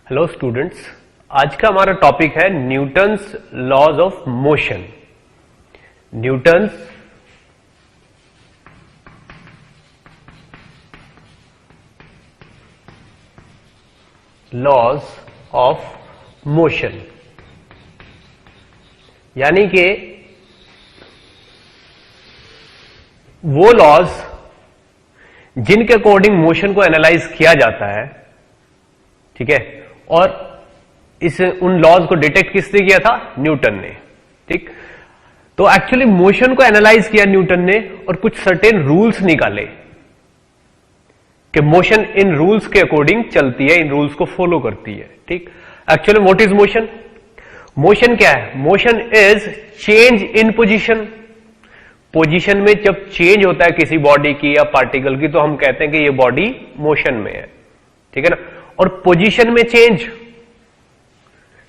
Hello students, आज का हमारा टॉपिक है Newton's laws of motion. Newton's laws of motion, यानी कि वो लॉज जिनके अकॉर्डिंग मोशन को एनालाइज किया जाता है, ठीक है। और उन लॉज को डिटेक्ट किसने किया था? न्यूटन ने, ठीक। तो एक्चुअली मोशन को एनालाइज किया न्यूटन ने और कुछ सर्टेन रूल्स निकाले कि मोशन इन रूल्स के अकॉर्डिंग चलती है, इन रूल्स को फॉलो करती है, ठीक। Actually what is motion? Motion क्या है? Motion is change in position. Position में जब चेंज होता है किसी बॉडी की या पार्टिकल की, तो हम कहते हैं कि ये बॉडी मोशन में है, ठीक है ना। और पोजीशन में चेंज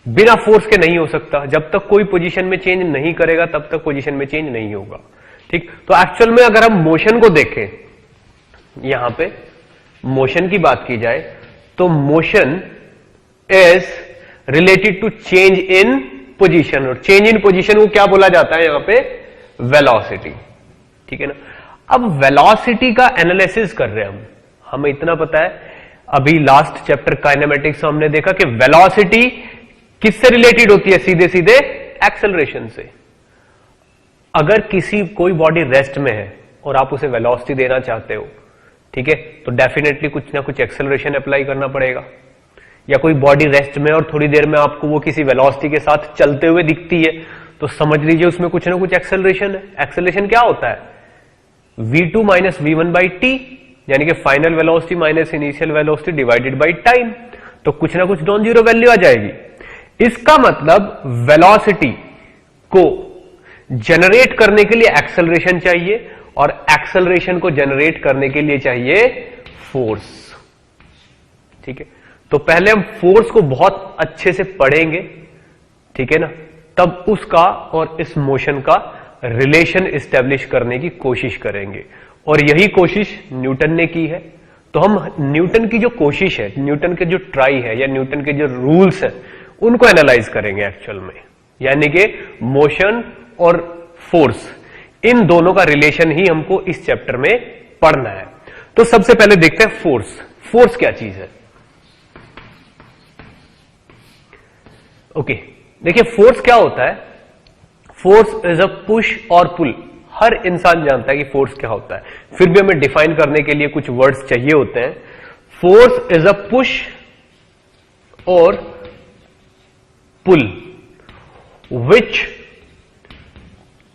बिना फोर्स के नहीं हो सकता। जब तक कोई पोजीशन में चेंज नहीं करेगा तब तक पोजीशन में चेंज नहीं होगा, ठीक। तो एक्चुअल में अगर हम मोशन को देखें, यहां पे मोशन की बात की जाए तो motion is related to change in position, और चेंज इन पोजीशन को क्या बोला जाता है यहां पे? वेलोसिटी, ठीक है ना। अब वेलोसिटी का एनालिसिस कर रहे हैं हमें इतना पता है, अभी लास्ट चैप्टर काइनेमेटिक्स में हमने देखा कि वेलोसिटी किससे रिलेटेड होती है? सीधे सीधे एक्सेलरेशन से। अगर कोई बॉडी रेस्ट में है और आप उसे वेलोसिटी देना चाहते हो, ठीक है, तो डेफिनेटली कुछ ना कुछ एक्सेलरेशन अप्लाई करना पड़ेगा। या कोई बॉडी रेस्ट में और थोड़ी देर में आपको वो किसी वेलोसिटी के साथ चलते हुए दिखती है, तो समझ लीजिए उसमें कुछ ना कुछ एक्सेलरेशन है। एक्सेलरेशन क्या होता है? v2 minus v1 by T, यानी कि final velocity minus initial velocity divided by time. तो कुछ ना कुछ नॉन जीरो वैल्यू आ जाएगी। इसका मतलब वेलोसिटी को जनरेट करने के लिए एक्सेलरेशन चाहिए, और एक्सेलरेशन को जनरेट करने के लिए चाहिए फोर्स, ठीक है। तो पहले हम फोर्स को बहुत अच्छे से पढ़ेंगे, ठीक है ना, तब उसका और इस मोशन का रिलेशन एस्टेब्लिश करने की कोशिश करेंगे। और यही कोशिश न्यूटन ने की है। तो हम न्यूटन की जो कोशिश है, न्यूटन के जो ट्राई है या न्यूटन के जो रूल्स है, उनको एनालाइज करेंगे एक्चुअल में। यानी कि मोशन और फोर्स, इन दोनों का रिलेशन ही हमको इस चैप्टर में पढ़ना है। तो सबसे पहले देखते हैं फोर्स। फोर्स क्या चीज है? ओके, देखिए फोर्स क्या होता है। Force is a push or पुल। हर इंसान जानता है कि फोर्स क्या होता है, फिर भी हमें डिफाइन करने के लिए कुछ वर्ड्स चाहिए होते हैं। Force is a push or pull which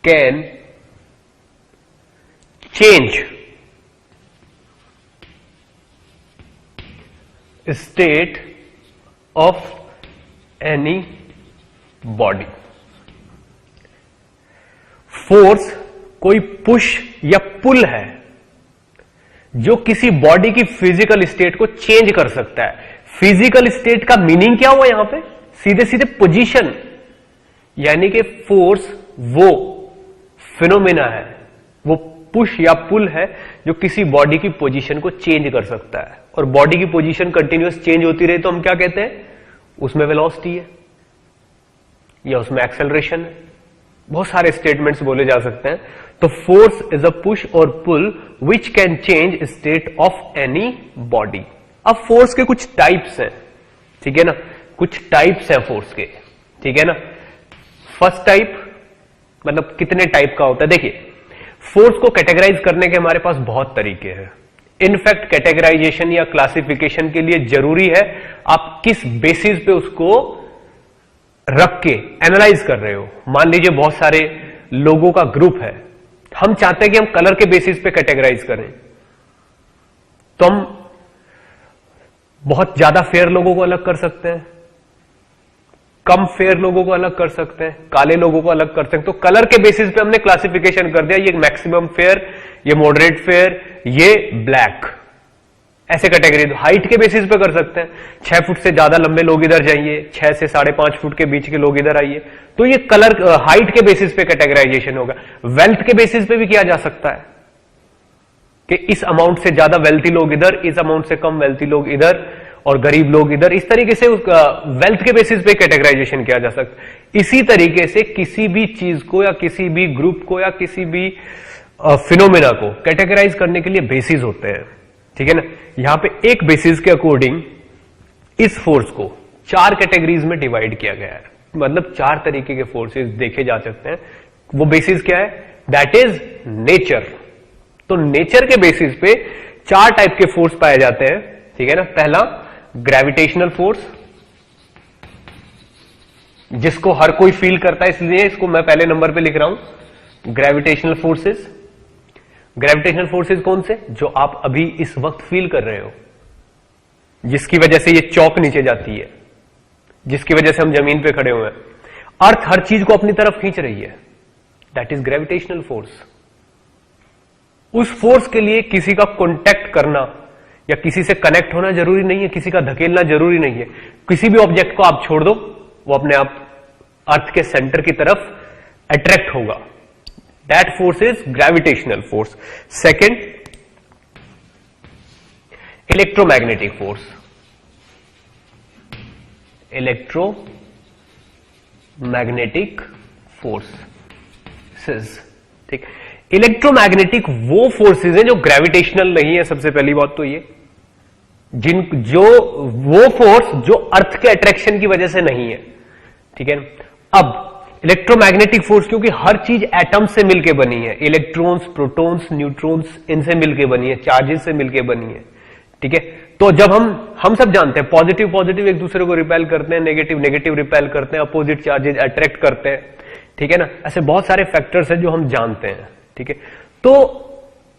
can change state of any body. Force कोई पुश या पुल है जो किसी बॉडी की फिजिकल स्टेट को चेंज कर सकता है। फिजिकल स्टेट का मीनिंग क्या हुआ यहां पे? सीधे सीधे पोजीशन। यानी कि फोर्स वो फिनोमेना है, वो पुश या पुल है जो किसी बॉडी की पोजीशन को चेंज कर सकता है। और बॉडी की पोजीशन कंटिन्यूअस चेंज होती रहे तो हम क्या कहते हैं? उसमें वेलोसिटी है या उसमें एक्सेलरेशन है। बहुत सारे स्टेटमेंट्स बोले जा सकते हैं। तो force is a push or pull which can change state of any body. अब फोर्स के कुछ टाइप्स हैं, ठीक है ना, कुछ टाइप्स हैं फोर्स के, ठीक है ना। फर्स्ट टाइप मतलब कितने टाइप का होता है? देखिए, फोर्स को कैटेगराइज करने के हमारे पास बहुत तरीके हैं। इनफैक्ट कैटेगराइजेशन या क्लासिफिकेशन के लिए जरूरी है आप किस बेसिस पे उसको रख के एनालाइज कर रहे हो। मान लीजिए बहुत सारे लोगों का ग्रुप है, हम चाहते हैं कि हम कलर के बेसिस पे कैटेगराइज करें, तो हम बहुत ज्यादा फेयर लोगों को अलग कर सकते हैं, कम फेयर लोगों को अलग कर सकते हैं, काले लोगों को अलग कर सकते हैं। तो कलर के बेसिस पे हमने क्लासिफिकेशन कर दिया, ये मैक्सिमम फेयर, ये मॉडरेट फेयर, ये ब्लैक, ऐसे कैटेगरी। हाइट के बेसिस पे कर सकते हैं, 6 फुट से ज्यादा लंबे लोग इधर जाइए, 6 से 5.5 फुट के बीच के लोग इधर आइए। तो ये कलर हाइट के बेसिस पे कैटेगराइजेशन होगा। वेल्थ के बेसिस पे भी किया जा सकता है कि इस अमाउंट से ज्यादा वेल्थी लोग इधर, इस अमाउंट से कम वेल्थी लोग इधर, और गरीब लोग इधर, इस तरीके से वेल्थ के बेसिस पे कैटेगराइजेशन किया जा सकता है। इसी तरीके से किसी भी चीज को या किसी भी ग्रुप को या किसी भी फिनोमेना को कैटेगराइज करने के लिए बेसिस होते हैं, ठीक है ना। यहां पे एक बेसिस के अकॉर्डिंग इस फोर्स को 4 कैटेगरीज में डिवाइड किया गया है, मतलब 4 तरीके के फोर्सेस देखे जा सकते हैं। वो बेसिस क्या है? That is nature. तो नेचर के बेसिस पे 4 टाइप के फोर्स पाए जाते हैं, ठीक है ना। पहला ग्रेविटेशनल फोर्स, जिसको हर कोई फील करता है, इसलिए इसको मैं पहले नंबर पे लिख रहा हूं, ग्रेविटेशनल फोर्सेस। ग्रेविटेशनल फोर्सेस कौन से? जो आप अभी इस वक्त फील कर रहे हो, जिसकी वजह से ये चौक नीचे जाती है, जिसकी वजह से हम जमीन पे खड़े हुए हैं। अर्थ हर चीज को अपनी तरफ खींच रही है, दैट इज ग्रेविटेशनल फोर्स। उस फोर्स के लिए किसी का कॉन्टैक्ट करना या किसी से कनेक्ट होना जरूरी नहीं है, किसी का धकेलना जरूरी नहीं है। किसी भी ऑब्जेक्ट को आप छोड़ दो, वो अपने आप अर्थ के सेंटर की तरफ अट्रैक्ट होगा। That force is gravitational force. Second, electromagnetic force. Electromagnetic forces, ठीक। इलेक्ट्रोमैग्नेटिक वो फोर्सेस हैं जो ग्रेविटेशनल नहीं है, सबसे पहली बात तो ये, वो फोर्स जो अर्थ के अट्रैक्शन की वजह से नहीं है, ठीक है। अब इलेक्ट्रोमैग्नेटिक फोर्स, क्योंकि हर चीज एटम से मिलकर बनी है, इलेक्ट्रॉन्स, प्रोटॉन्स, न्यूट्रॉन्स, इनसे मिलकर बनी है, चार्जेस से मिलकर बनी है, ठीक है। तो जब हम सब जानते हैं पॉजिटिव पॉजिटिव एक दूसरे को रिपेल करते हैं, नेगेटिव नेगेटिव रिपेल करते हैं, अपोजिट चार्जेस अट्रैक्ट करते हैं, ठीक है ना। ऐसे बहुत सारे फैक्टर्स हैं जो हम जानते हैं, ठीक है। तो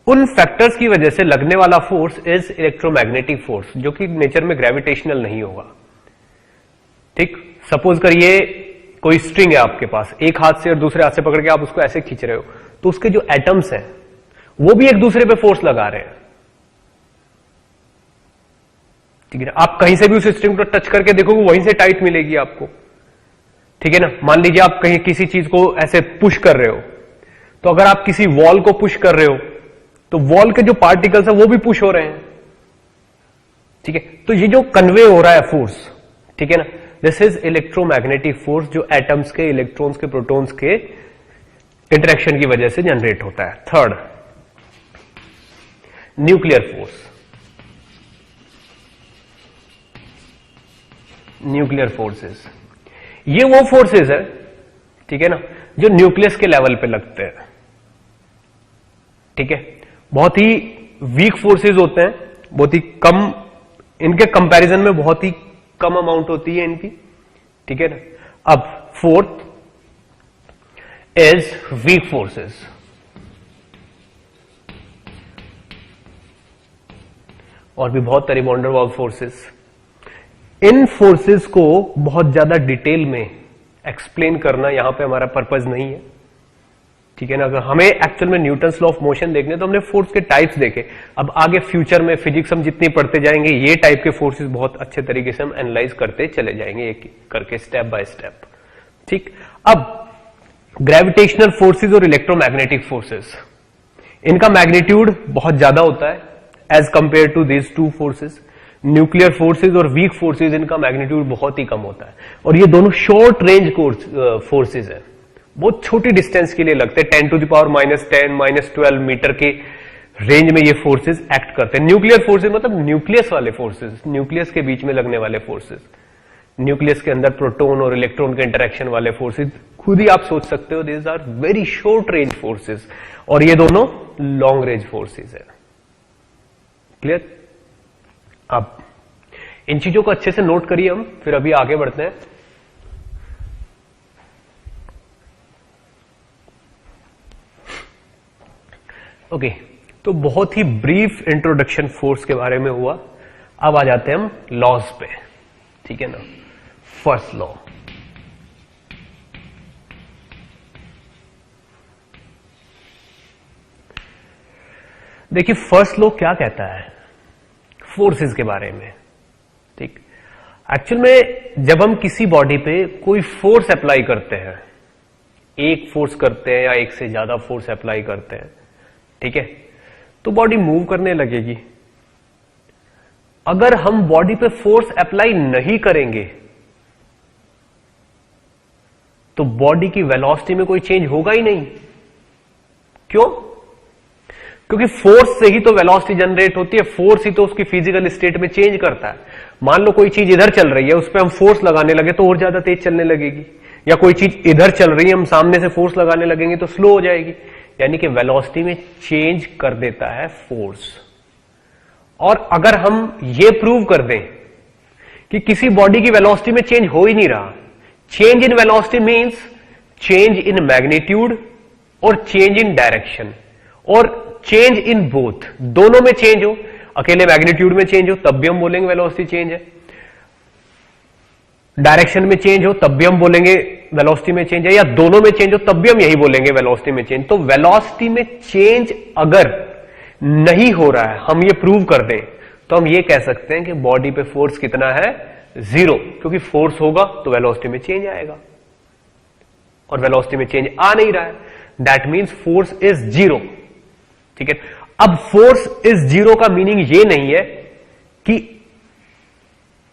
उन फैक्टर्स की वजह से लगने वाला फोर्स इज इलेक्ट्रोमैग्नेटिक फोर्स, जो कि नेचर में ग्रेविटेशनल नहीं होगा, ठीक। सपोज करिए कोई स्ट्रिंग है आपके पास, एक हाथ से और दूसरे हाथ से पकड़ के आप उसको ऐसे खींच रहे हो, तो उसके जो एटम्स हैं वो भी एक दूसरे पे फोर्स लगा रहे हैं, ठीक है। आप कहीं से भी उस स्ट्रिंग को टच करके देखोगे, वहीं से टाइट मिलेगी आपको, ठीक है ना। मान लीजिए आप कहीं किसी चीज को ऐसे पुश कर रहे हो, तो अगर आप किसी वॉल को पुश कर रहे हो, तो वॉल के जो पार्टिकल्स हैं वो भी पुश हो रहे हैं, ठीक है। तो ये जो कन्वे हो रहा है फोर्स, ठीक है ना, दिस इज इलेक्ट्रोमैग्नेटिक फोर्स, जो एटम्स के, इलेक्ट्रॉन्स के, प्रोटॉन्स के इंटरेक्शन की वजह से जनरेट होता है। Third, nuclear force. Nuclear forces, ये वो फोर्सेस है, ठीक है ना, जो न्यूक्लियस के लेवल पे लगते हैं, ठीक है। बहुत ही वीक फोर्सेस होते हैं, बहुत ही कम, इनके कंपैरिजन में बहुत ही कम अमाउंट होती है इनकी, ठीक है ना। अब फोर्थ इज वीक फोर्सेस। और भी बहुत तरह वॉन डेर वाल्स फोर्सेस। इन फोर्सेस को बहुत ज्यादा डिटेल में एक्सप्लेन करना यहां पे हमारा पर्पज नहीं है, ठीक है ना। अगर हमें एक्चुअल में न्यूटन्स लॉ ऑफ मोशन देखने, तो हमने फोर्स के टाइप्स देखे। अब आगे फ्यूचर में फिजिक्स हम जितनी पढ़ते जाएंगे, ये टाइप के फोर्सेस बहुत अच्छे तरीके से हम एनालाइज करते चले जाएंगे, एक करके, स्टेप बाय स्टेप, ठीक। अब ग्रेविटेशनल फोर्सेस और इलेक्ट्रोमैग्नेटिक फोर्सेस, इनका मैग्नीट्यूड बहुत ज्यादा होता है as compared to these two forces. Nuclear forces और वीक फोर्सेस, इनका मैग्नीट्यूड बहुत ही कम होता है, और ये दोनों शॉर्ट रेंज फोर्सेस है, बहुत छोटी डिस्टेंस के लिए लगते हैं, 10 to the power -10 -12 मीटर के रेंज में ये फोर्सेस एक्ट करते हैं। न्यूक्लियर फोर्सेस मतलब न्यूक्लियस वाले फोर्सेस, न्यूक्लियस के बीच में लगने वाले फोर्सेस, न्यूक्लियस के अंदर प्रोटॉन और इलेक्ट्रॉन के इंटरेक्शन वाले फोर्सेस, खुद ही आप सोच सकते हो, these are very short range forces, और ये दोनों लॉन्ग रेंज फोर्सेस है। क्लियर? अब इन चीजों को अच्छे से नोट करिए हम, फिर अभी आगे बढ़ते हैं। ओके, तो बहुत ही ब्रीफ इंट्रोडक्शन फोर्स के बारे में हुआ। अब आ जाते हैं हम लॉज पे, ठीक है ना। फर्स्ट लॉ, देखिए फर्स्ट लॉ क्या कहता है फोर्सेस के बारे में, ठीक। एक्चुअल में जब हम किसी बॉडी पे कोई फोर्स अप्लाई करते हैं, एक फोर्स करते हैं या एक से ज्यादा फोर्स अप्लाई करते हैं, ठीक है, तो बॉडी मूव करने लगेगी। अगर हम बॉडी पे फोर्स अप्लाई नहीं करेंगे तो बॉडी की वेलोसिटी में कोई चेंज होगा ही नहीं। क्यों? क्योंकि फोर्स से ही तो वेलोसिटी जनरेट होती है, फोर्स ही तो उसकी फिजिकल स्टेट में चेंज करता है। मान लो कोई चीज इधर चल रही है, उस पर हम फोर्स लगाने लगे तो और ज्यादा तेज चलने लगेगी, या कोई चीज इधर चल रही है, हम सामने से फोर्स लगाने लगेंगे तो स्लो हो जाएगी। यानी कि वेलोसिटी में चेंज कर देता है फोर्स। और अगर हम ये प्रूव कर दें कि किसी बॉडी की वेलोसिटी में चेंज हो ही नहीं रहा, change in velocity means change in magnitude और चेंज इन डायरेक्शन, और चेंज इन बोथ, दोनों में चेंज हो, अकेले मैग्नीट्यूड में चेंज हो तब भी हम बोलेंगे वेलोसिटी चेंज है, डायरेक्शन में चेंज हो तब भी हम बोलेंगे वेलोसिटी में चेंज है, या दोनों में चेंज हो तब भी हम यही बोलेंगे वेलोसिटी में चेंज। तो वेलोसिटी में चेंज अगर नहीं हो रहा है, हम ये प्रूव कर दें, तो हम ये कह सकते हैं कि बॉडी पे फोर्स कितना है, 0, क्योंकि फोर्स होगा तो वेलोसिटी में चेंज आएगा, और वेलोसिटी में चेंज आ नहीं रहा है, दैट मीन्स फोर्स इज 0। ठीक है, अब फोर्स इज 0 का मीनिंग ये नहीं है कि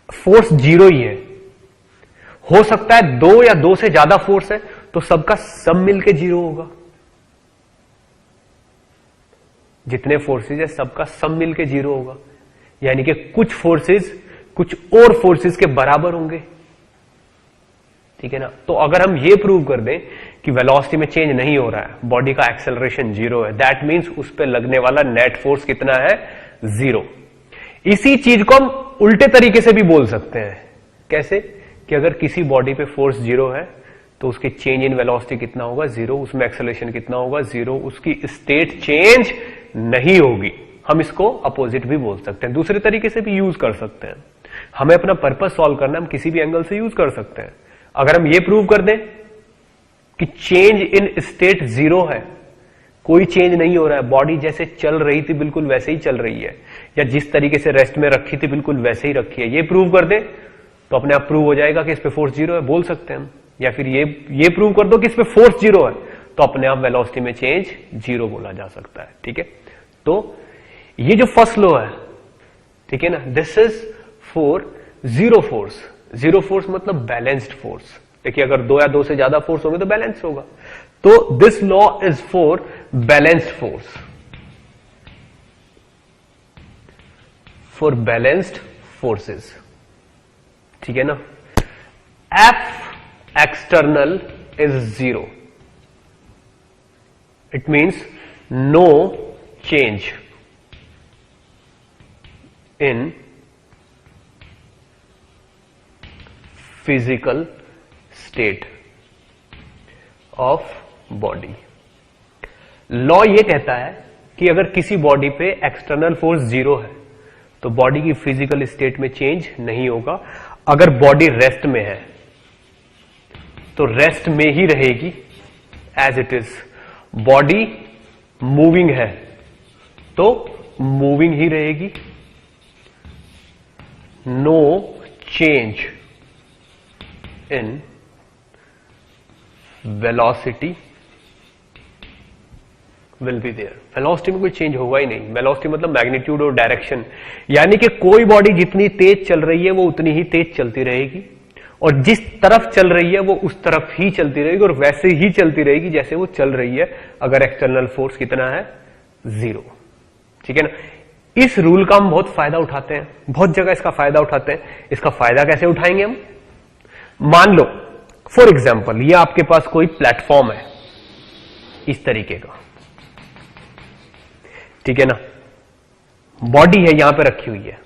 फोर्स 0 ही है, हो सकता है 2 या 2 से ज्यादा फोर्स है तो सबका सम मिलके 0 होगा। जितने फोर्सेस है सबका सम मिलके 0 होगा, यानी कि कुछ फोर्सेस कुछ और फोर्सेस के बराबर होंगे। ठीक है ना, तो अगर हम ये प्रूव कर दें कि वेलोसिटी में चेंज नहीं हो रहा है, बॉडी का एक्सेलरेशन 0 है, दैट मींस उस पर लगने वाला नेट फोर्स कितना है, 0। इसी चीज को हम उल्टे तरीके से भी बोल सकते हैं। कैसे? कि अगर किसी बॉडी पे फोर्स 0 है तो उसकी चेंज इन वेलोसिटी कितना होगा, 0, उसमें एक्सेलरेशन कितना होगा, 0, उसकी स्टेट चेंज नहीं होगी। हम इसको अपोजिट भी बोल सकते हैं, दूसरे तरीके से भी यूज कर सकते हैं। हमें अपना पर्पस सॉल्व करना, हम किसी भी एंगल से यूज कर सकते हैं। अगर हम ये प्रूव कर दें कि चेंज इन स्टेट 0 है, कोई चेंज नहीं हो रहा है, बॉडी जैसे चल रही थी बिल्कुल वैसे ही चल रही है, या जिस तरीके से रेस्ट में रखी थी बिल्कुल वैसे ही रखी है, ये प्रूव कर दें तो अपने आप प्रूव हो जाएगा कि इस पे फोर्स 0 है, बोल सकते हैं हम। या फिर ये प्रूव कर दो कि इस पे फोर्स 0 है तो अपने आप वेलोसिटी में चेंज 0 बोला जा सकता है। ठीक है, तो ये जो फर्स्ट लॉ है, ठीक है ना, this is for 0 force. 0 force मतलब बैलेंस्ड फोर्स। देखिए, अगर 2 या 2 से ज्यादा फोर्स होंगे तो बैलेंस होगा, तो this law is for balanced force, for balanced forces. ठीक है ना, F external is 0. It means no change in physical state of body. Law ये कहता है कि अगर किसी बॉडी पे एक्सटर्नल फोर्स 0 है तो बॉडी की फिजिकल स्टेट में चेंज नहीं होगा। अगर बॉडी रेस्ट में है तो रेस्ट में ही रहेगी as it is. Body moving है तो मूविंग ही रहेगी। No change in velocity will be there. Velocity में कोई चेंज होगा ही नहीं। वेलोसिटी मतलब मैग्नीट्यूड और डायरेक्शन, यानी कि कोई बॉडी जितनी तेज चल रही है वो उतनी ही तेज चलती रहेगी, और जिस तरफ चल रही है वो उस तरफ ही चलती रहेगी, और वैसे ही चलती रहेगी जैसे वो चल रही है अगर एक्सटर्नल फोर्स कितना है, 0। ठीक है ना। इस रूल का हम बहुत फायदा उठाते हैं, बहुत जगह इसका फायदा उठाते हैं। इसका फायदा कैसे उठाएंगे हम? मान लो फॉर एग्जाम्पल ये आपके पास कोई प्लेटफॉर्म है इस तरीके का, ठीक है ना, बॉडी है यहां पे रखी हुई है,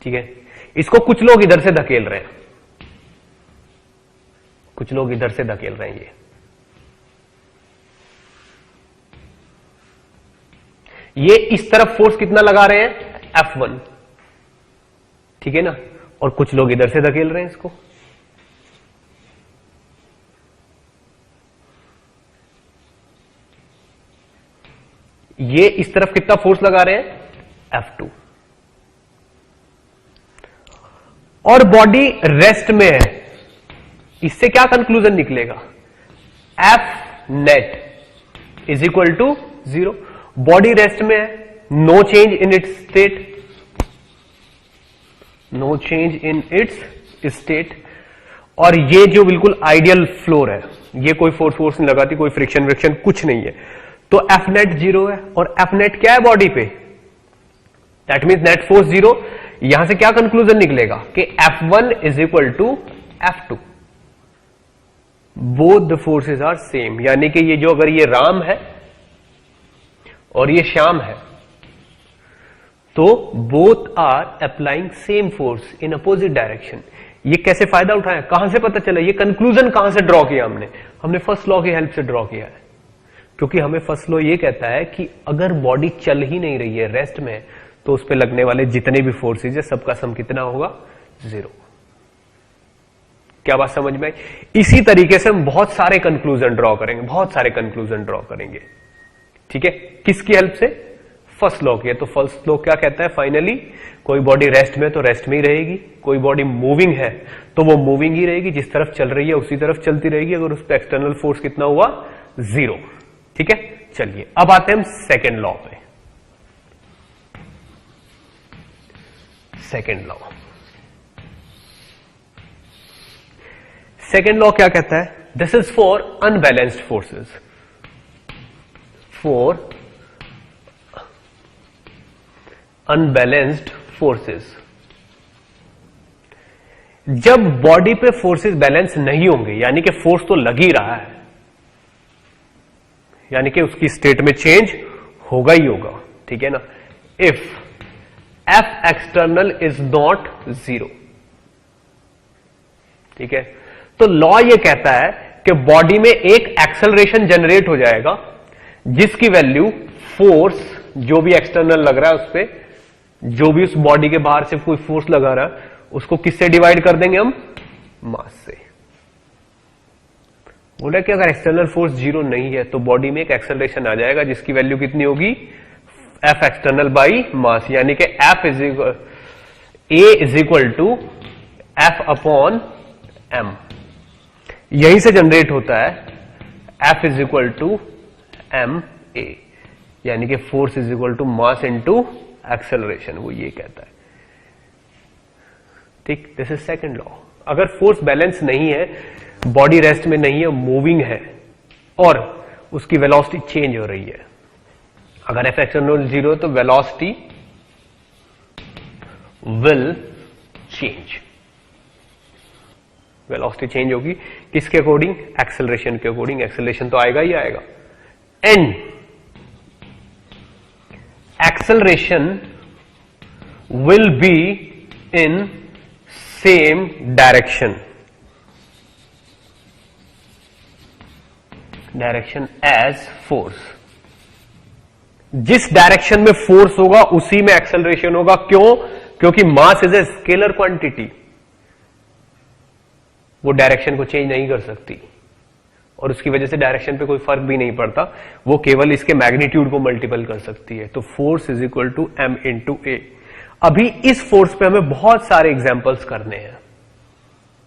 ठीक है। इसको कुछ लोग इधर से धकेल रहे हैं, कुछ लोग इधर से धकेल रहे हैं। ये इस तरफ फोर्स कितना लगा रहे हैं, F1, ठीक है ना, और कुछ लोग इधर से धकेल रहे हैं इसको। ये इस तरफ कितना फोर्स लगा रहे हैं, F2, और बॉडी रेस्ट में है। इससे क्या कंक्लूजन निकलेगा, F net is equal to 0। Body rest में है, no change in its state, no change in its state, और ये जो बिल्कुल आइडियल फ्लोर है, ये कोई फोर्स नहीं लगाती, कोई फ्रिक्शन कुछ नहीं है, तो एफ नेट 0 है। और एफ नेट क्या है बॉडी पे, दैट मीन्स नेट फोर्स 0। यहां से क्या कंक्लूजन निकलेगा कि F1 is equal to F2, both the forces are same, यानी कि ये जो अगर ये राम है और ये श्याम है, तो both are applying same force in opposite direction. ये कैसे फायदा उठाया, कहां से पता चला, ये कंक्लूजन कहां से ड्रॉ किया हमने फर्स्ट लॉ की हेल्प से ड्रॉ किया है, क्योंकि हमें फर्स्ट लॉ ये कहता है कि अगर बॉडी चल ही नहीं रही है, रेस्ट में, तो उस पर लगने वाले जितने भी फोर्सेज है सबका सम कितना होगा, 0। क्या बात समझ में आई? इसी तरीके से हम बहुत सारे कंक्लूजन ड्रॉ करेंगे, ठीक है, किसकी हेल्प से, फर्स्ट लॉ की। तो फर्स्ट लॉ क्या कहता है, फाइनली कोई बॉडी रेस्ट में तो रेस्ट में ही रहेगी, कोई बॉडी मूविंग है तो वो मूविंग ही रहेगी, जिस तरफ चल रही है उसी तरफ चलती रहेगी, अगर उस पर एक्सटर्नल फोर्स कितना हुआ, 0। ठीक है, चलिए अब आते हैं हम सेकेंड लॉ पे। सेकेंड लॉ क्या कहता है, this is for unbalanced forces, for unbalanced forces. जब बॉडी पे फोर्सेस बैलेंस नहीं होंगे, यानी कि फोर्स तो लग ही रहा है, यानी कि उसकी स्टेट में चेंज होगा ही होगा, ठीक है ना, if F external is not 0, ठीक है, तो लॉ ये कहता है कि बॉडी में एक एक्सेलरेशन जनरेट हो जाएगा, जिसकी वैल्यू फोर्स जो भी एक्सटर्नल लग रहा है उस पर, जो भी उस बॉडी के बाहर से कोई फोर्स लगा रहा है उसको किससे डिवाइड कर देंगे हम, मास से। बोला कि अगर एक्सटर्नल फोर्स 0 नहीं है तो बॉडी में एक एक्सेलरेशन आ जाएगा जिसकी वैल्यू कितनी होगी, एफ एक्सटर्नल बाई मास, यानी कि F is equal to F upon M. यहीं से जनरेट होता है F is equal to M A, यानी कि force is equal to mass into acceleration, वो ये कहता है। ठीक, दिस इज सेकंड लॉ। अगर फोर्स बैलेंस नहीं है, बॉडी रेस्ट में नहीं है, मूविंग है और उसकी वेलोसिटी चेंज हो रही है, अगर एफ एक्सटर्नल 0 तो velocity will change, velocity change होगी किसके अकॉर्डिंग, एक्सेलरेशन के अकॉर्डिंग, एक्सेलरेशन तो आएगा ही आएगा, and acceleration will be in same direction as force. जिस डायरेक्शन में फोर्स होगा उसी में एक्सेलरेशन होगा, क्यों, क्योंकि mass is a scalar quantity, वो डायरेक्शन को चेंज नहीं कर सकती और उसकी वजह से डायरेक्शन पे कोई फर्क भी नहीं पड़ता, वो केवल इसके मैग्नीट्यूड को मल्टीपल कर सकती है। तो force is equal to m into a. अभी इस फोर्स पे हमें बहुत सारे एग्जाम्पल्स करने हैं,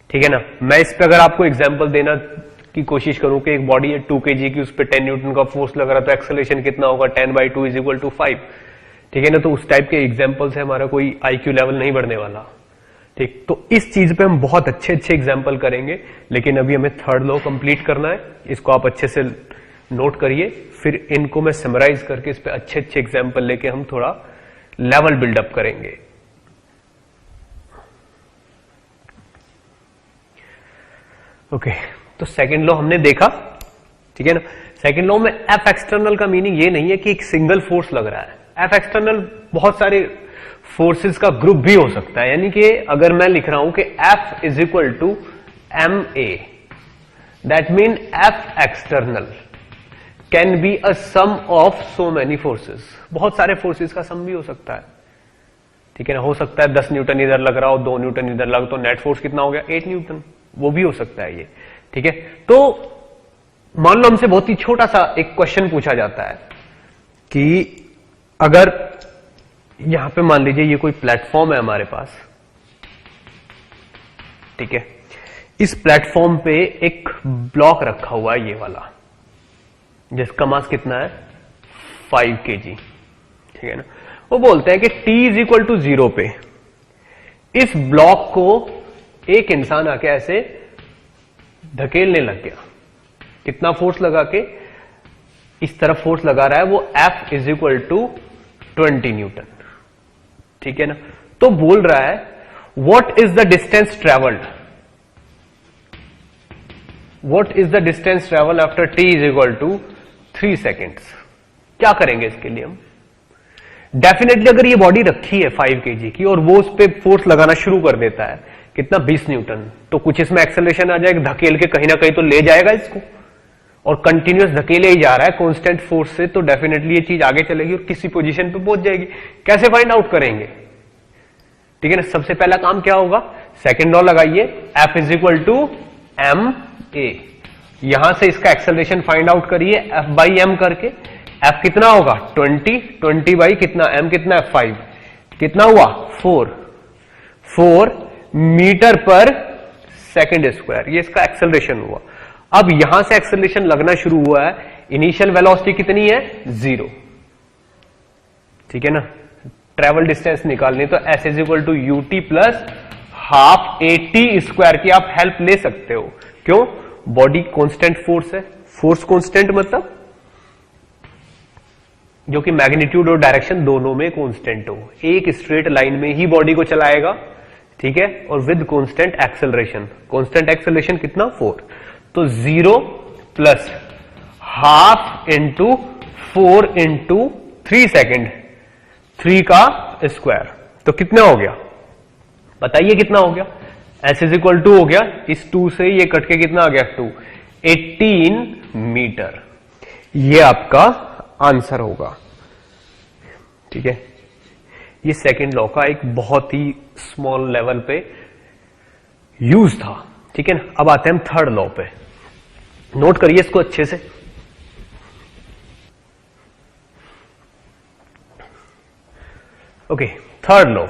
ठीक है ना। मैं इस पे अगर आपको एग्जाम्पल देना की कोशिश करूं कि एक बॉडी है 2 kg की, उस पर 10 न्यूटन का फोर्स लग रहा, तो एक्सेलरेशन कितना होगा, 10/2 इज इक्वल टू 5, ठीक है ना। तो उस टाइप के एग्जाम्पल्स है, हमारा कोई IQ लेवल नहीं बढ़ने वाला, ठीक। तो इस चीज पे हम बहुत अच्छे अच्छे एग्जाम्पल करेंगे, लेकिन अभी हमें थर्ड लॉ कंप्लीट करना है, इसको आप अच्छे से नोट करिए, फिर इनको मैं समराइज करके इस पे अच्छे अच्छे एग्जाम्पल लेके हम थोड़ा लेवल बिल्डअप करेंगे। ओके, तो सेकेंड लॉ हमने देखा, ठीक है ना। सेकेंड लॉ में एफ एक्सटर्नल का मीनिंग ये नहीं है कि एक सिंगल फोर्स लग रहा है, एफ एक्सटर्नल बहुत सारे फोर्सेस का ग्रुप भी हो सकता है, यानी कि अगर मैं लिख रहा हूं कि F is equal to M A, that mean F external can be a sum of so many forces, बहुत सारे फोर्सेस का सम भी हो सकता है, ठीक है ना। हो सकता है 10 न्यूटन इधर लग रहा हो, 2 न्यूटन इधर लग, तो नेट फोर्स कितना हो गया, 8 न्यूटन, वो भी हो सकता है ये, ठीक है। तो मान लो हमसे बहुत ही छोटा सा एक क्वेश्चन पूछा जाता है कि अगर यहां पे मान लीजिए ये कोई प्लेटफॉर्म है हमारे पास, ठीक है, इस प्लेटफॉर्म पे एक ब्लॉक रखा हुआ है ये वाला, जिसका मास कितना है 5 kg, ठीक है ना। वो बोलते हैं कि t इज इक्वल टू 0 पे इस ब्लॉक को एक इंसान आके ऐसे धकेलने लग गया। कितना फोर्स लगा के इस तरफ फोर्स लगा रहा है, वो F is equal to 20 newton, ठीक है ना। तो बोल रहा है what is the distance travelled, what is the distance travel after t is equal to 3 seconds. क्या करेंगे इसके लिए हम? डेफिनेटली अगर ये बॉडी रखी है 5 kg की और वो उस पर फोर्स लगाना शुरू कर देता है, कितना 20 न्यूटन, तो कुछ इसमें एक्सेलरेशन आ जाएगा, धकेल के कहीं ना कहीं तो ले जाएगा इसको, और कंटिन्यूअस धकेले ही जा रहा है कांस्टेंट फोर्स से, तो डेफिनेटली ये चीज आगे चलेगी और किसी पोजीशन पे पहुंच जाएगी। कैसे फाइंड आउट करेंगे? ठीक है ना। सबसे पहला काम क्या होगा, सेकंड लॉ लगाइए, F is equal to M A. यहां से इसका एक्सेलरेशन फाइंड आउट करिए F बाई एम करके। F कितना होगा 20 बाई कितना, M कितना है 5, कितना हुआ 4 मीटर पर सेकेंड स्क्वायर, ये इसका एक्सेलरेशन हुआ। अब यहां से एक्सेलरेशन लगना शुरू हुआ है, इनिशियल वेलोसिटी कितनी है 0, ठीक है ना। ट्रेवल डिस्टेंस निकालनी तो S is equal to u t plus half AT square की आप हेल्प ले सकते हो। क्यों? बॉडी कांस्टेंट फोर्स है, फोर्स कांस्टेंट मतलब जो कि मैग्नीट्यूड और डायरेक्शन दोनों में कांस्टेंट हो, एक स्ट्रेट लाइन में ही बॉडी को चलाएगा, ठीक है, और with constant acceleration. Constant acceleration कितना 4, तो 0 plus half into 4 into 3 second, 3 का स्क्वायर, तो कितना हो गया बताइए, कितना हो गया? S इज इक्वल टू हो गया, इस 2 से ये कट के कितना आ गया 2, 18 मीटर। ये आपका आंसर होगा, ठीक है। ये सेकंड लॉ का एक बहुत ही स्मॉल लेवल पे यूज था, ठीक है ना। अब आते हैं हम थर्ड लॉ पे, नोट करिए इसको अच्छे से। Okay, third law,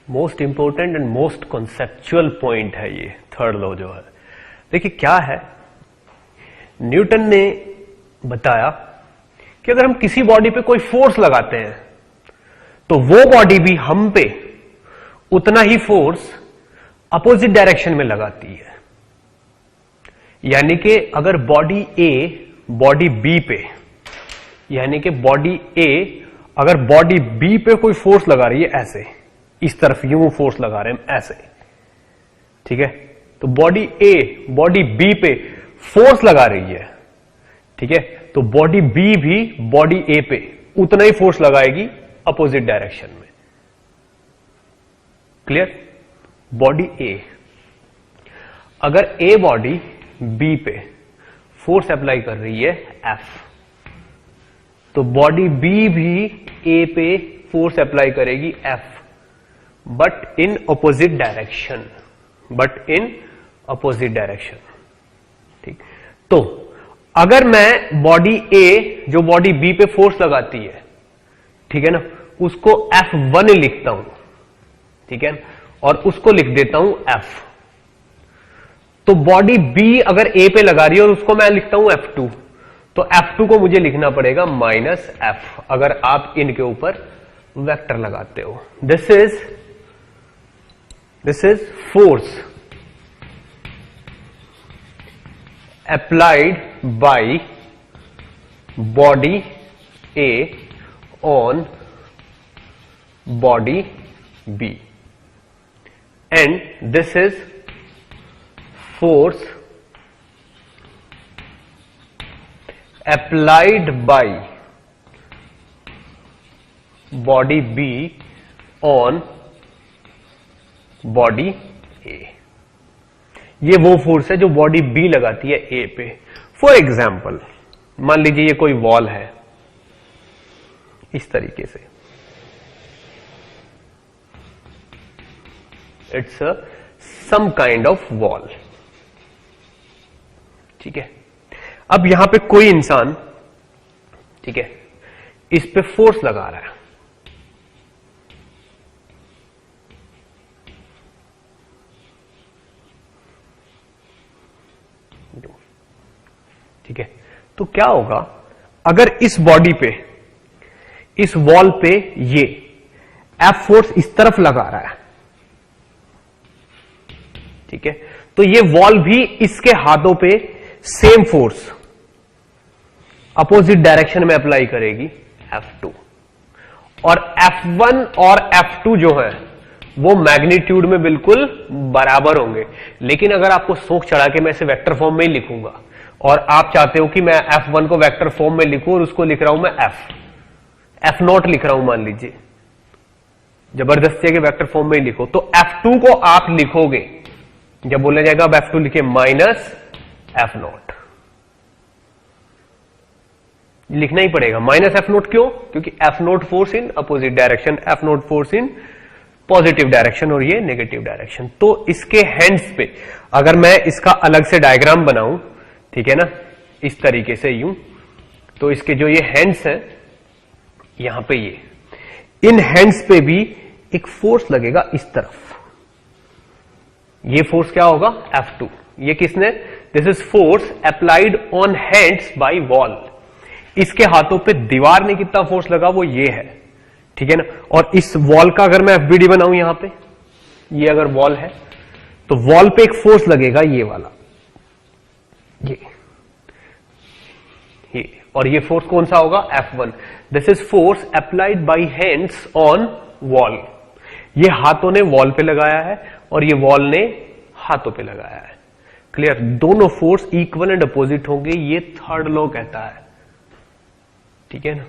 most important and most conceptual point है ये थर्ड लॉ जो है। देखिए क्या है, न्यूटन ने बताया कि अगर हम किसी बॉडी पे कोई फोर्स लगाते हैं तो वो बॉडी भी हम पे उतना ही फोर्स अपोजिट डायरेक्शन में लगाती है। यानी कि अगर बॉडी ए बॉडी बी पे, यानी कि बॉडी ए अगर बॉडी बी पे कोई फोर्स लगा रही है, ऐसे इस तरफ यूं फोर्स लगा रहे हैं ऐसे, ठीक है, तो बॉडी ए बॉडी बी पे फोर्स लगा रही है, ठीक है, तो बॉडी बी भी बॉडी ए पे उतना ही फोर्स लगाएगी अपोजिट डायरेक्शन में। क्लियर? बॉडी ए, अगर ए बॉडी बी पे फोर्स अप्लाई कर रही है F, तो बॉडी बी भी ए पे फोर्स अप्लाई करेगी F, but in opposite direction, ठीक। तो अगर मैं बॉडी ए जो बॉडी बी पे फोर्स लगाती है, ठीक है ना, उसको F1 लिखता हूं, ठीक है, और उसको लिख देता हूं F, तो बॉडी बी अगर ए पे लगा रही है और उसको मैं लिखता हूं F2, तो F2 को मुझे लिखना पड़ेगा माइनस F, अगर आप इनके ऊपर वेक्टर लगाते हो। This is force applied by body A on body B, and this is force applied by body B on body A. ये वो फोर्स है जो बॉडी बी लगाती है ए पे। फॉर एग्जाम्पल मान लीजिए ये कोई वॉल है इस तरीके से, it's some kind of wall, ठीक है। अब यहां पे कोई इंसान, ठीक है, इस पे फोर्स लगा रहा है, ठीक है, तो क्या होगा अगर इस बॉडी पे, इस वॉल पे ये एफ फोर्स इस तरफ लगा रहा है, ठीक है, तो ये वॉल भी इसके हाथों पे सेम फोर्स अपोजिट डायरेक्शन में अप्लाई करेगी F2, और F1 और F2 जो है वो मैग्नीट्यूड में बिल्कुल बराबर होंगे। लेकिन अगर आपको शौक चढ़ा के मैं इसे वेक्टर फॉर्म में ही लिखूंगा और आप चाहते हो कि मैं F1 को वेक्टर फॉर्म में लिखूं और उसको लिख रहा हूं मैं F0 लिख रहा हूं, मान लीजिए, जबरदस्ती है कि वेक्टर फॉर्म में ही लिखो, तो F2 को आप लिखोगे, जब बोला जाएगा अब F2 लिखे माइनस F0, लिखना ही पड़ेगा माइनस F0। क्यों? क्योंकि F0 force in opposite direction, F0 force in positive direction और ये नेगेटिव डायरेक्शन। तो इसके हैंड्स पे अगर मैं इसका अलग से डायग्राम बनाऊं, ठीक है ना, इस तरीके से यूं, तो इसके जो ये हैंड्स हैं यहां पे, ये इन हैंड्स पे भी एक फोर्स लगेगा इस तरफ। ये फोर्स क्या होगा? F2। ये किसने? This is force applied on hands bye wall. इसके हाथों पे दीवार ने कितना फोर्स लगा वो ये है, ठीक है ना। और इस वॉल का अगर मैं FBD बनाऊं, यहां पे ये अगर वॉल है तो वॉल पे एक फोर्स लगेगा ये वाला, ये और ये फोर्स कौन सा होगा? F1। This is force applied by hands on wall. ये हाथों ने वॉल पे लगाया है और ये वॉल ने हाथों पे लगाया है। क्लियर? दोनों फोर्स इक्वल एंड अपोजिट होंगे, ये थर्ड लॉ कहता है, ठीक है ना।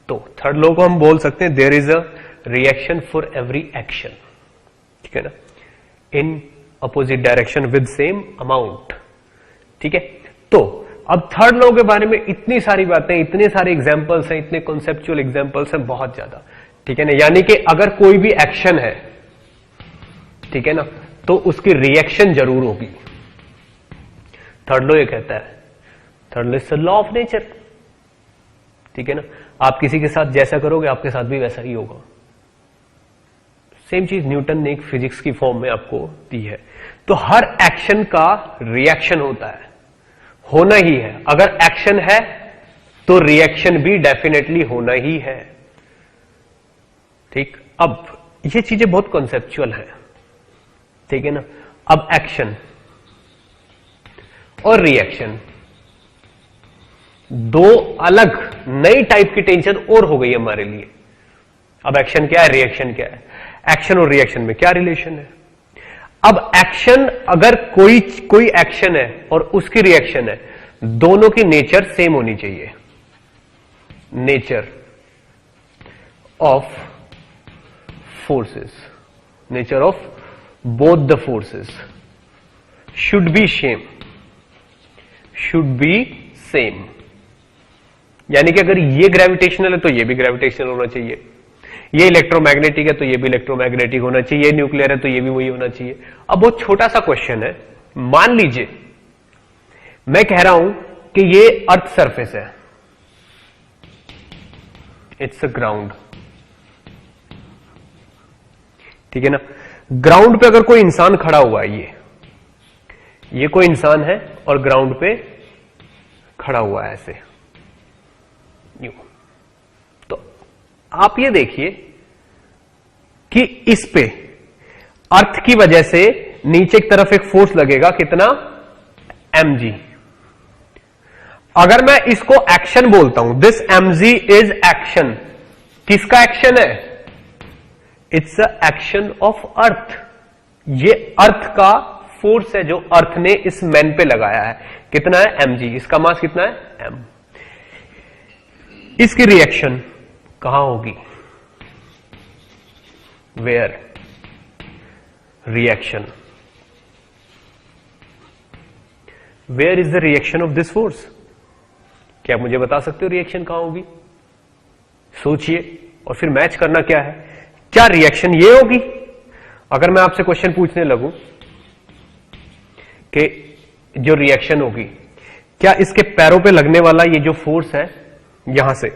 तो थर्ड लॉ को हम बोल सकते हैं there is a reaction for every action, ठीक है ना, in opposite direction with same amount, ठीक है। तो अब थर्ड लॉ के बारे में इतनी सारी बातें, इतने सारे एग्जांपल्स हैं, इतने कॉन्सेप्चुअल एग्जांपल्स हैं, बहुत ज्यादा, ठीक है ना। यानी कि अगर कोई भी एक्शन है, ठीक है ना, तो उसकी रिएक्शन जरूर होगी। थर्ड लॉ ये कहता है, third law is the law of nature, ठीक है ना। आप किसी के साथ जैसा करोगे आपके साथ भी वैसा ही होगा। सेम चीज न्यूटन ने एक फिजिक्स की फॉर्म में आपको दी है। तो हर एक्शन का रिएक्शन होता है, होना ही है। अगर एक्शन है तो रिएक्शन भी डेफिनेटली होना ही है, ठीक। अब ये चीजें बहुत कॉन्सेप्चुअल हैं, ठीक है ना। अब एक्शन और रिएक्शन दो अलग नई टाइप की टेंशन और हो गई हमारे लिए। अब एक्शन क्या है, रिएक्शन क्या है? एक्शन और रिएक्शन में क्या रिलेशन है? अब एक्शन, अगर कोई एक्शन है और उसकी रिएक्शन है, दोनों की नेचर सेम होनी चाहिए। Nature of forces, nature of both the forces should be same. यानी कि अगर ये ग्रेविटेशनल है तो ये भी ग्रेविटेशनल होना चाहिए, ये इलेक्ट्रोमैग्नेटिक है तो ये भी इलेक्ट्रोमैग्नेटिक होना चाहिए, ये न्यूक्लियर है तो ये भी वही होना चाहिए। अब बहुत छोटा सा क्वेश्चन है, मान लीजिए मैं कह रहा हूं कि ये अर्थ सरफेस है, इट्स अ ग्राउंड, ठीक है ना। ग्राउंड पे अगर कोई इंसान खड़ा हुआ है, ये कोई इंसान है और ग्राउंड पे खड़ा हुआ है ऐसे, यूं। तो आप ये देखिए कि इस पे अर्थ की वजह से नीचे की तरफ एक फोर्स लगेगा, कितना? mg। अगर मैं इसको एक्शन बोलता हूं, दिस mg इज एक्शन, किसका एक्शन है? It's a action of earth. ये अर्थ का फोर्स है जो अर्थ ने इस मैन पे लगाया है, कितना है? mg। इसका मास कितना है? m। इसकी रिएक्शन कहां होगी? Where? Reaction, where is the reaction of this force? क्या आप मुझे बता सकते हो रिएक्शन कहां होगी? सोचिए और फिर मैच करना क्या है। क्या रिएक्शन ये होगी? अगर मैं आपसे क्वेश्चन पूछने लगूं कि जो रिएक्शन होगी, क्या इसके पैरों पे लगने वाला ये जो फोर्स है, यहां से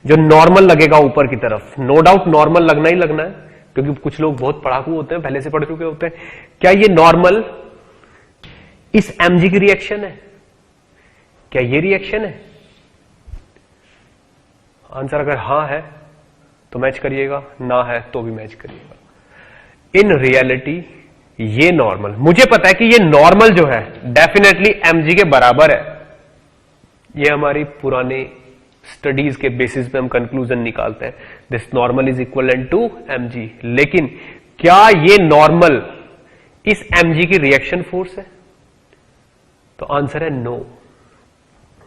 जो नॉर्मल लगेगा ऊपर की तरफ, नो डाउट नॉर्मल लगना ही लगना है, क्योंकि कुछ लोग बहुत पढ़ाकू होते हैं, पहले से पढ़ चुके होते हैं, क्या ये नॉर्मल इस mg की रिएक्शन है? क्या ये रिएक्शन है? आंसर अगर हां है तो मैच करिएगा, ना है तो भी मैच करिएगा। इन रियलिटी ये नॉर्मल, मुझे पता है कि ये नॉर्मल जो है डेफिनेटली mg के बराबर है। ये हमारी पुराने स्टडीज के बेसिस पे हम कंक्लूजन निकालते हैं, this normal is equivalent to mg। लेकिन क्या ये नॉर्मल इस mg की रिएक्शन फोर्स है? तो आंसर है नो,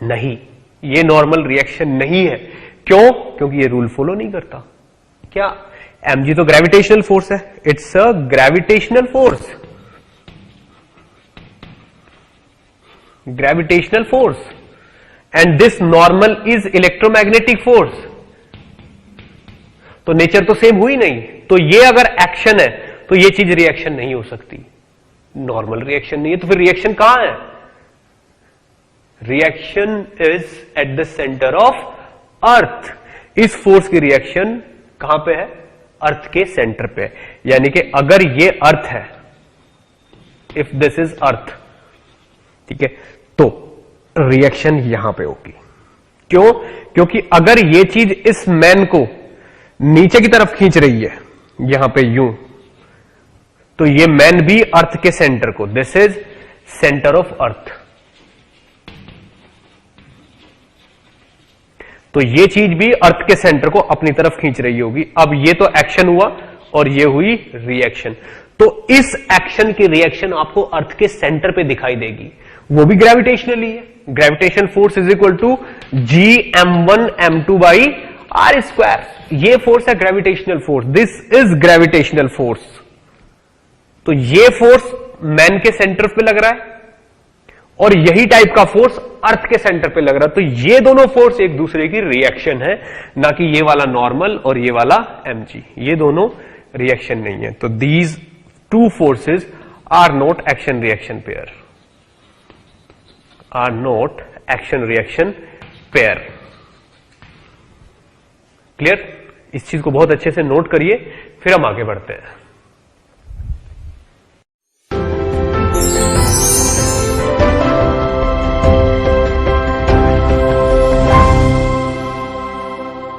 नहीं, ये नॉर्मल रिएक्शन नहीं है। क्यों? क्योंकि ये रूल फॉलो नहीं करता। क्या? mg तो ग्रेविटेशनल फोर्स है, it's a gravitational force, gravitational force, and this normal is electromagnetic force. तो नेचर तो सेम हुई नहीं, तो ये अगर एक्शन है तो ये चीज रिएक्शन नहीं हो सकती, नॉर्मल रिएक्शन नहीं है। तो फिर रिएक्शन कहां है? Reaction is at the centre of earth. इस फोर्स की रिएक्शन कहां पे है? अर्थ के सेंटर पे। यानी कि अगर ये अर्थ है, इफ दिस इज अर्थ, ठीक है, तो रिएक्शन यहां पे होगी। क्यों? क्योंकि अगर ये चीज इस मैन को नीचे की तरफ खींच रही है यहां पे यूं, तो ये मैन भी अर्थ के सेंटर को, this is centre of earth, तो ये चीज भी अर्थ के सेंटर को अपनी तरफ खींच रही होगी। अब ये तो एक्शन हुआ और ये हुई रिएक्शन, तो इस एक्शन की रिएक्शन आपको अर्थ के सेंटर पे दिखाई देगी, वो भी ग्रेविटेशनली है। Gravitation force is equal to Gm1m2/r²। ये फोर्स है gravitational force, this is gravitational force. तो ये फोर्स मैन के सेंटर पे लग रहा है और यही टाइप का फोर्स अर्थ के सेंटर पे लग रहा है। तो ये दोनों फोर्स एक दूसरे की रिएक्शन है, ना कि ये वाला नॉर्मल और ये वाला mg, ये दोनों रिएक्शन नहीं है। तो these two forces are not action reaction pair, are not action reaction pair. Clear? इस चीज को बहुत अच्छे से नोट करिए, फिर हम आगे बढ़ते हैं।